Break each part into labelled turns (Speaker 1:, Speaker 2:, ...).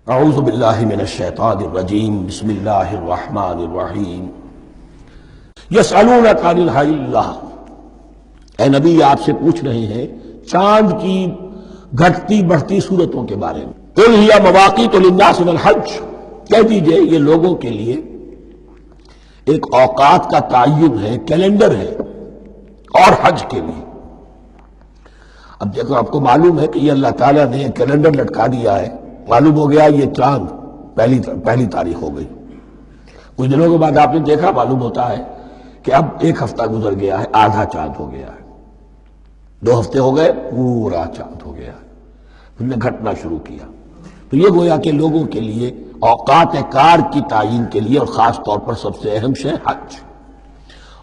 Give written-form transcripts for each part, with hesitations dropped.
Speaker 1: اعوذ باللہ من الشیطان الرجیم بسم اللہ الرحمن الرحیم یسألونک عن الہلہ، اے نبی آپ سے پوچھ رہے ہیں چاند کی گھٹتی بڑھتی صورتوں کے بارے میں۔ قل ہی مواقیت للناس والحج، کہہ دیجئے یہ لوگوں کے لیے ایک اوقات کا تعین ہے، کیلنڈر ہے، اور حج کے لیے۔ اب دیکھو آپ کو معلوم ہے کہ یہ اللہ تعالیٰ نے کیلنڈر لٹکا دیا ہے، معلوم ہو گیا یہ چاند پہلی تاریخ ہو گئی۔ کچھ دنوں کے بعد آپ نے دیکھا معلوم ہوتا ہے کہ اب ایک ہفتہ گزر گیا ہے، آدھا چاند ہو گیا ہے، 2 ہفتے ہو گئے، پورا چاند ہو گیا ہے، پھر نے گھٹنا شروع کیا۔ تو یہ گویا کہ لوگوں کے لیے اوقات کار کی تعین کے لیے، اور خاص طور پر سب سے اہم شے حج۔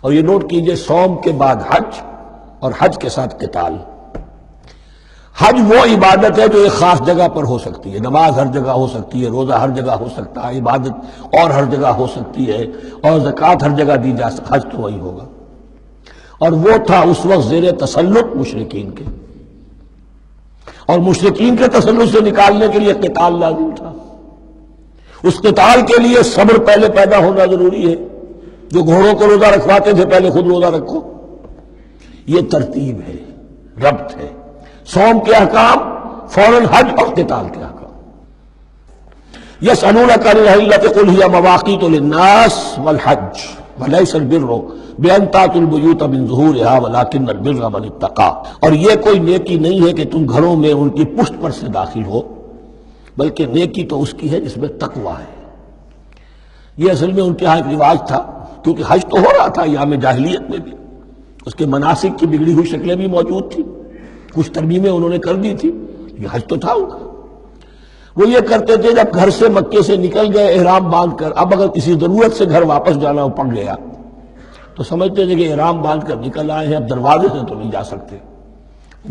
Speaker 1: اور یہ نوٹ کیجئے، صوم کے بعد حج، اور حج کے ساتھ قتال۔ حج وہ عبادت ہے جو ایک خاص جگہ پر ہو سکتی ہے، نماز ہر جگہ ہو سکتی ہے، روزہ ہر جگہ ہو سکتا ہے، عبادت اور ہر جگہ ہو سکتی ہے، اور زکوٰۃ ہر جگہ دی جا سکتی، حج تو وہی ہوگا۔ اور وہ تھا اس وقت زیر تسلط مشرکین کے، اور مشرکین کے تسلط سے نکالنے کے لیے قتال لازم تھا۔ اس قتال کے لیے صبر پہلے پیدا ہونا ضروری ہے۔ جو گھوڑوں کو روزہ رکھواتے تھے پہلے خود روزہ رکھو۔ یہ ترتیب ہے، ربط ہے، صوم کے احکام فوراً حج اور قتال کے احکام۔ یسألونک عن الہلۃ قل ہی مواقیت للناس والحج ولیس البر بأن تأتوا البیوت من ظہورها ولکن البر من اتقی۔ اور یہ کوئی نیکی نہیں ہے کہ تم گھروں میں ان کی پشت پر سے داخل ہو، بلکہ نیکی تو اس کی ہے جس میں تقوی ہے۔ یہ اصل میں ان کے ہاں ایک رواج تھا، کیونکہ حج تو ہو رہا تھا ایام جاہلیت میں بھی، اس کے مناسک کی بگڑی ہوئی شکلیں بھی موجود تھیں، کچھ ترمیمیں انہوں نے کر دی تھی، یہ حج تو تھا ان کا۔ وہ یہ کرتے تھے جب گھر سے مکے سے نکل گئے احرام باندھ کر، اب اگر کسی ضرورت سے گھر واپس جانا پڑ گیا تو سمجھتے تھے کہ احرام باندھ کر نکل آئے ہیں، اب دروازے سے تو نہیں جا سکتے،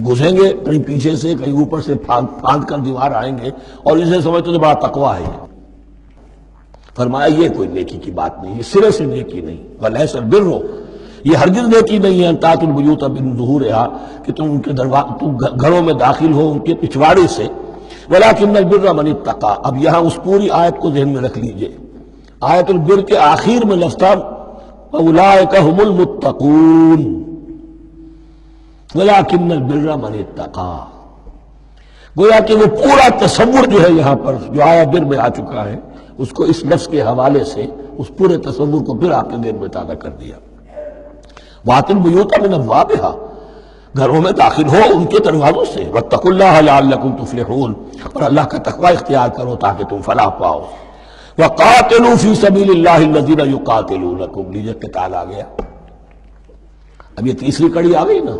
Speaker 1: گھسیں گے کہیں پیچھے سے، کہیں اوپر سے پھاند کر دیوار آئیں گے، اور اسے سمجھتے تھے بڑا تقویٰ ہے۔ فرمایا یہ کوئی نیکی کی بات نہیں، یہ سرے سے نیکی نہیں۔ ولیس البر، یہ ہرگز نیکی نہیں ہے ان تأتوا البیوت من ظہورها کہ تم ان کے تم گھروں میں داخل ہو ان کے پچھواڑے سے، ولکن البر من اتقی۔ اب یہاں اس پوری آیت کو ذہن میں رکھ لیجئے، آیت البر کے آخر میں لفظ تھا اولئک هم المتقون ولکن البر من اتقی۔ گویا کہ وہ پورا تصور جو ہے یہاں پر جو آیا بر میں آ چکا ہے، اس کو اس لفظ کے حوالے سے اس پورے تصور کو پھر آپ کے ذہن میں تازہ کر دیا۔ وَأْتُوا الْبُيُوتَ مِنْ أَبْوَابِهَا، گھروں میں داخل ہو ان کے دروازوں سے، وَاتَّقُوا اللَّهَ لَعَلَّكُمْ تُفْلِحُونَ، اور اللہ کا تقوی اختیار کرو تاکہ تم فلاح پاؤ۔ وَقَاتِلُوا فِي سَبِيلِ اللَّهِ الَّذِينَ يُقَاتِلُونَكُمْ، لیجئے قتال آ گیا۔ اب یہ تیسری کڑی آ گئی نا،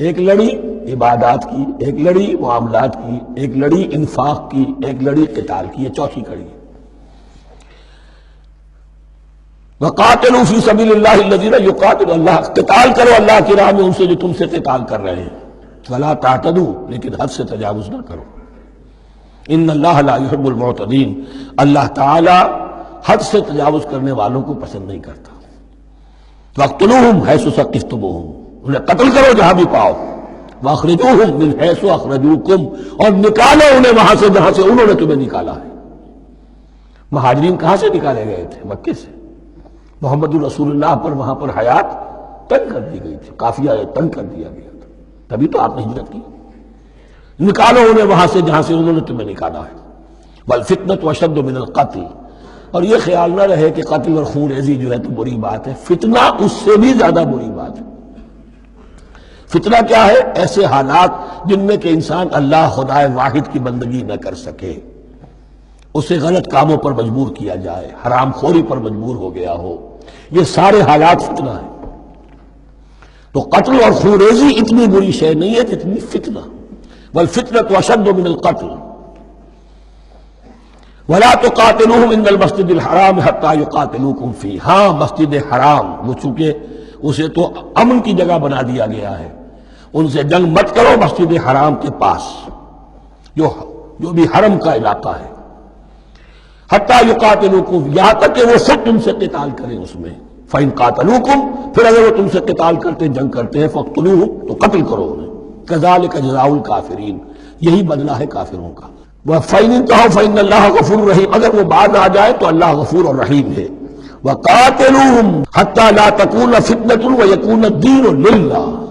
Speaker 1: ایک لڑی عبادات کی، ایک لڑی معاملات کی، ایک لڑی انفاق کی، ایک لڑی قتال کی، یہ چوتھی کڑی ہے۔ وَقَاتِلُوا فِي سَبِيلِ اللَّهِ الَّذِينَ يُقَاتِلُونَ، اللہ قتال کرو اللہ کی راہ میں ان سے جو تم سے قتال کر رہے ہیں۔ وَلَا تَعْتَدُوا، لیکن حد سے تجاوز نہ کرو۔ إِنَّ اللَّهَ لَا يُحِبُّ الْمُعْتَدِينَ، اللہ تعالی حد سے تجاوز کرنے والوں کو پسند نہیں کرتا۔ وَاقْتُلُوهُمْ حَيْثُ ثَقِفْتُمُوهُمْ، انہیں قتل کرو جہاں بھی پاؤ۔ وَأَخْرِجُوهُمْ مِنْ حَيْثُ أَخْرَجُوكُمْ، اور نکالو انہیں وہاں سے جہاں سے انہوں نے تمہیں نکالا ہے۔ مہاجرین کہاں سے نکالے گئے تھے؟ مکے سے۔ محمد الرسول اللہ پر وہاں پر حیات تنگ کر دی گئی تھی، قافیہ تنگ کر دیا گیا تھا، تبھی تو آپ نے ہجرت کی۔ نکالو انہیں وہاں سے جہاں سے انہوں نے تمہیں نکالا ہے۔ والفتنة أشد من القتل، اور یہ خیال نہ رہے کہ قتل اور خون ریزی جو ہے تو بری بات ہے، فتنہ اس سے بھی زیادہ بری بات ہے۔ فتنہ کیا ہے؟ ایسے حالات جن میں کہ انسان اللہ خدائے واحد کی بندگی نہ کر سکے، اسے غلط کاموں پر مجبور کیا جائے، حرام خوری پر مجبور ہو گیا ہو، یہ سارے حالات فتنہ ہیں۔ تو قتل اور خون ریزی اتنی بری شے نہیں ہے جتنی فتنہ۔ والفتنة أشد من القتل ولا تقاتلوهم عند المسجد الحرام حتى يقاتلوكم فيه، ہاں مسجد حرام وہ چونکہ اسے تو امن کی جگہ بنا دیا گیا ہے، ان سے جنگ مت کرو مسجد حرام کے پاس جو بھی حرم کا علاقہ ہے، حتیٰ یقاتلوکم، یہاں تک کہ وہ خود تم سے قتال کریں اس میں۔ فَإِن قَاتَلُوكُمْ، پھر اگر وہ تم سے قتال کرتے جنگ کرتے ہیں، فَاقْتُلُوهُمْ، تو قتل کرو انہیں۔ كَذَلِكَ جَزَاءُ الْكَافِرِينَ، یہی بدلہ ہے کافروں کا۔ وَفَإِنِ انتَهَوْا فَإِنَّ اللَّهَ غَفُورٌ رَحِيمٌ، اگر وہ بعد آ جائے تو اللہ غفور اور رحیم ہے۔ وَقَاتِلُوهُمْ حَتَّى لَا تَكُونَ فِتْنَةٌ وَيَكُونَ الدِّينُ لِلَّهِ۔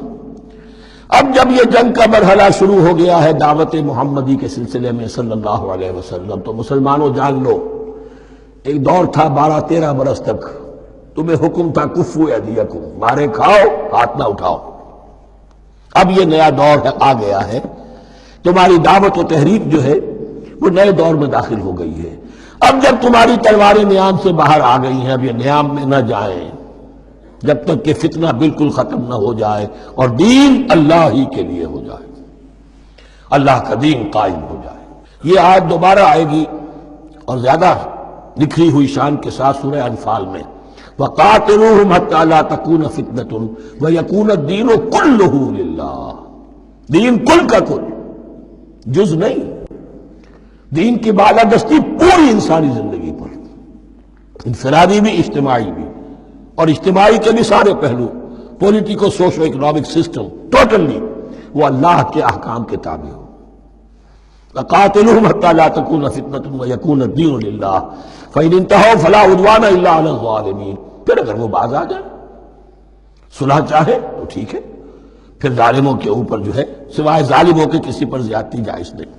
Speaker 1: اب جب یہ جنگ کا مرحلہ شروع ہو گیا ہے دعوت محمدی کے سلسلے میں صلی اللہ علیہ وسلم، تو مسلمانوں جان لو، ایک دور تھا 12-13 برس تک تمہیں حکم تھا کفو ایدیکم، مارے کھاؤ ہاتھ نہ اٹھاؤ۔ اب یہ نیا دور ہے، آ گیا ہے، تمہاری دعوت و تحریک جو ہے وہ نئے دور میں داخل ہو گئی ہے۔ اب جب تمہاری تلواریں نیام سے باہر آ گئی ہیں، اب یہ نیام میں نہ جائیں جب تک کہ فتنہ بالکل ختم نہ ہو جائے اور دین اللہ ہی کے لیے ہو جائے، اللہ کا دین قائم ہو جائے۔ یہ آیت دوبارہ آئے گی اور زیادہ نکھری ہوئی شان کے ساتھ سورہ انفال میں، وَقَاتِلُوهُمْ حَتَّى لَا تَكُونَ فِتْنَةٌ وَيَكُونَ الدِّينُ كُلُّهُ لِلَّهِ، دین کل کا کل، جز نہیں۔ دین کی بالادستی پوری انسانی زندگی پر، انفرادی بھی اجتماعی بھی، اور اجتماعی کے بھی سارے پہلو، politico socio economic system, totally وہ اللہ کے احکام کے تابع ہو۔ وَقَاتِلُوهُمْ حَتَّى لَا تَكُونَ فِتْنَةٌ وَيَكُونَ الدِّينُ لِلَّهِ فَإِنِ انتَهَوْا فَلَا عُدْوَانَ إِلَّا عَلَى الظَّالِمِينَ۔ پھر اگر وہ باز آ جائے، صلح چاہے تو ٹھیک ہے، پھر ظالموں کے اوپر جو ہے سوائے ظالموں کے کسی پر زیادتی جائز نہیں۔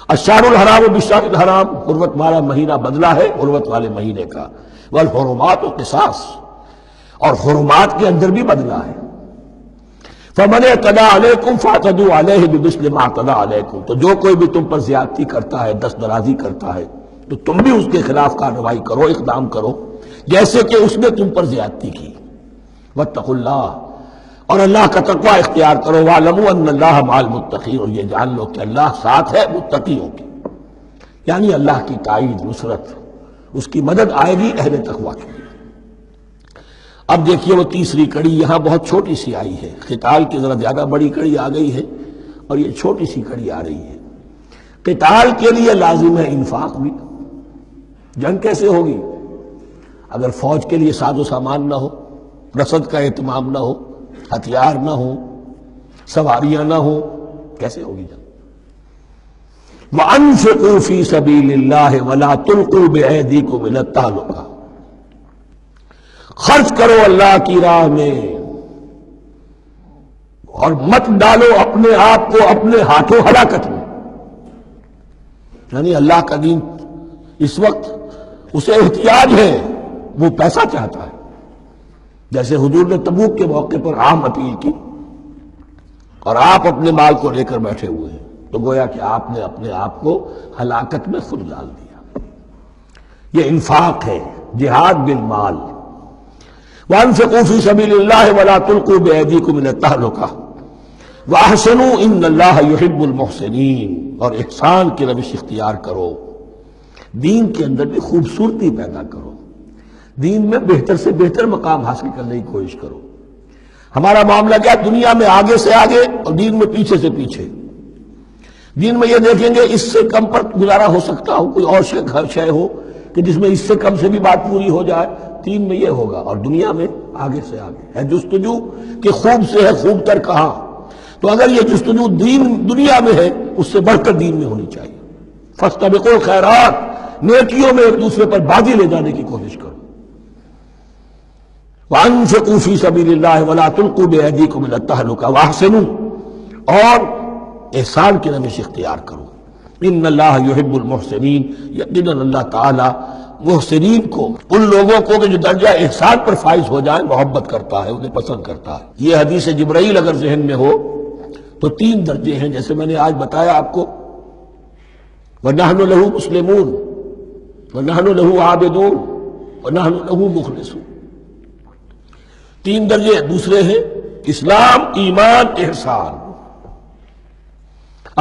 Speaker 1: الشہر الحرام بالشہر الحرام، حرمت والا مہینہ بدلہ ہے حرمت والے مہینے کا، والحرمات قصاص، اور حرمات کے اندر بھی بدلہ ہے۔ فَمَنِ اعْتَدَىٰ عَلَيْكُمْ فَاعْتَدُوا عَلَيْهِ بِمِثْلِ مَا اعْتَدَىٰ عَلَيْكُمْ، تو جو کوئی بھی تم پر زیادتی کرتا ہے، دست درازی کرتا ہے، تو تم بھی اس کے خلاف کارروائی کرو، اقدام کرو جیسے کہ اس نے تم پر زیادتی کی۔ وَاتَّقُوا اللَّهَ، اور اللہ کا تقوی اختیار کرو۔ وَاعْلَمُوا أَنَّ اللَّهَ مَعَ الْمُتَّقِينَ، اور یہ جان لو کہ اللہ ساتھ ہے متقیوں کی، یعنی اللہ کی تائید، نصرت، اس کی مدد آئے گی اہل تقوی کی۔ اب دیکھیے وہ تیسری کڑی یہاں بہت چھوٹی سی آئی ہے، قتال کی ذرا زیادہ بڑی کڑی آ گئی ہے اور یہ چھوٹی سی کڑی آ رہی ہے۔ قتال کے لیے لازم ہے انفاق بھی۔ جنگ کیسے ہوگی اگر فوج کے لیے ساز و سامان نہ ہو، رسد کا اہتمام نہ ہو، ہتھیار نہ ہو، سواریاں نہ ہو، کیسے ہوگی جنگ؟ وَأَنفِقُوا فِي سَبِيلِ اللَّهِ وَلَا تُلْقُوا بِأَيْدِيكُمْ إِلَى التَّهْلُكَةِ، خرچ کرو اللہ کی راہ میں اور مت ڈالو اپنے آپ کو اپنے ہاتھوں ہلاکت میں۔ یعنی اللہ کا دین اس وقت اسے احتیاج ہے، وہ پیسہ چاہتا ہے، جیسے حضور نے تبوک کے موقع پر عام اپیل کی اور آپ اپنے مال کو لے کر بیٹھے ہوئے ہیں، تو گویا کہ آپ نے اپنے آپ کو ہلاکت میں خود ڈال دیا۔ یہ انفاق ہے، جہاد بالمال۔ وَأَنفِقُوا فِي سَبِيلِ اللَّهِ وَلَا تُلْقُوا بِأَيْدِيكُمْ إِلَى التَّهْلُكَةِ وَأَحْسِنُوا إِنَّ اللَّهَ يُحِبُّ الْمُحْسِنِينَ، اور احسان کی روش اختیار کرو، دین کے اندر بھی خوبصورتی پیدا کرو، دین میں بہتر سے بہتر مقام حاصل کرنے کی کوشش کرو۔ ہمارا معاملہ کیا، دنیا میں آگے سے آگے اور دین میں پیچھے سے پیچھے۔ دین میں یہ دیکھیں گے اس سے کم پر گزارا ہو سکتا ہو، کوئی اور شے ہو کہ جس میں اس سے کم سے بھی بات پوری ہو جائے، دین میں یہ ہوگا، اور دنیا میں آگے سے آگے ہے جستجو کہ خوب سے ہے خوب تر کہاں۔ تو اگر یہ جستجو دنیا میں ہے، اس سے بڑھ کر دین میں ہونی چاہیے۔ فاستبقوا الخیرات، نیکیوں میں ایک دوسرے پر بازی لے جانے کی کوشش کرو۔ وَأَنفِقُوا فِي سَبِيلِ اللَّهِ وَلَا تُلْقُوا بِأَيْدِيكُمْ إِلَى التَّهْلُكَةِ وَأَحْسِنُوا، اور احسان کی روش اختیار کرو۔ ان اللہ یحب المحسنین، یقیناً اللہ تعالی محسنین کو، ان لوگوں کو کہ جو درجہ احسان پر فائز ہو جائیں، محبت کرتا ہے، انہیں پسند کرتا ہے۔ یہ حدیث جبرائیل اگر ذہن میں ہو تو 3 درجے ہیں، جیسے میں نے آج بتایا آپ کو، وَنَحْنُ لَهُ مُسْلِمُونَ وَنَحْنُ لَهُ عَابِدُونَ وَنَحْنُ لَهُ مُخْلِصُونَ۔ 3 درجے دوسرے ہیں، اسلام، ایمان، احسان۔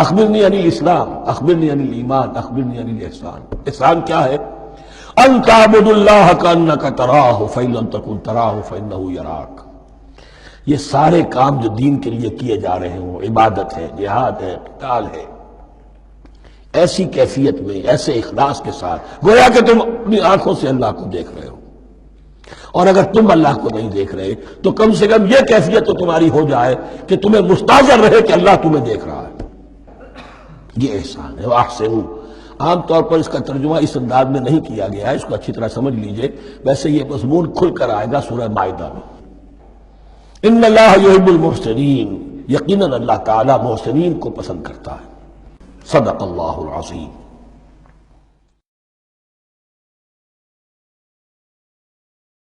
Speaker 1: اخبرنی عن الاسلام، اخبرنی عن الایمان، اخبرنی عن الاحسان۔ احسان کیا ہے؟ ان تعبد اللہ کانک تراہ فإن لم تکن تراہ فإنہ یراک۔ یہ سارے کام جو دین کے لیے کیے جا رہے ہوں، عبادت ہے، جہاد ہے، قتال ہے، ایسی کیفیت میں، ایسے اخلاص کے ساتھ، گویا کہ تم اپنی آنکھوں سے اللہ کو دیکھ رہے ہو، اور اگر تم اللہ کو نہیں دیکھ رہے تو کم سے کم یہ کیفیت تو تمہاری ہو جائے کہ تمہیں مستحضر رہے کہ اللہ تمہیں دیکھ رہا ہے۔ یہ احسان ہے. واحسنوا، عام طور پر اس کا ترجمہ اس انداز میں نہیں کیا گیا ہے، اس کو اچھی طرح سمجھ لیجئے. ویسے یہ مضمون کھل کر آئے گا سورہ مائدہ میں. ان اللہ یحب المحسنین، یقیناً اللہ تعالیٰ محسنین کو پسند کرتا ہے. صدق اللہ العظیم.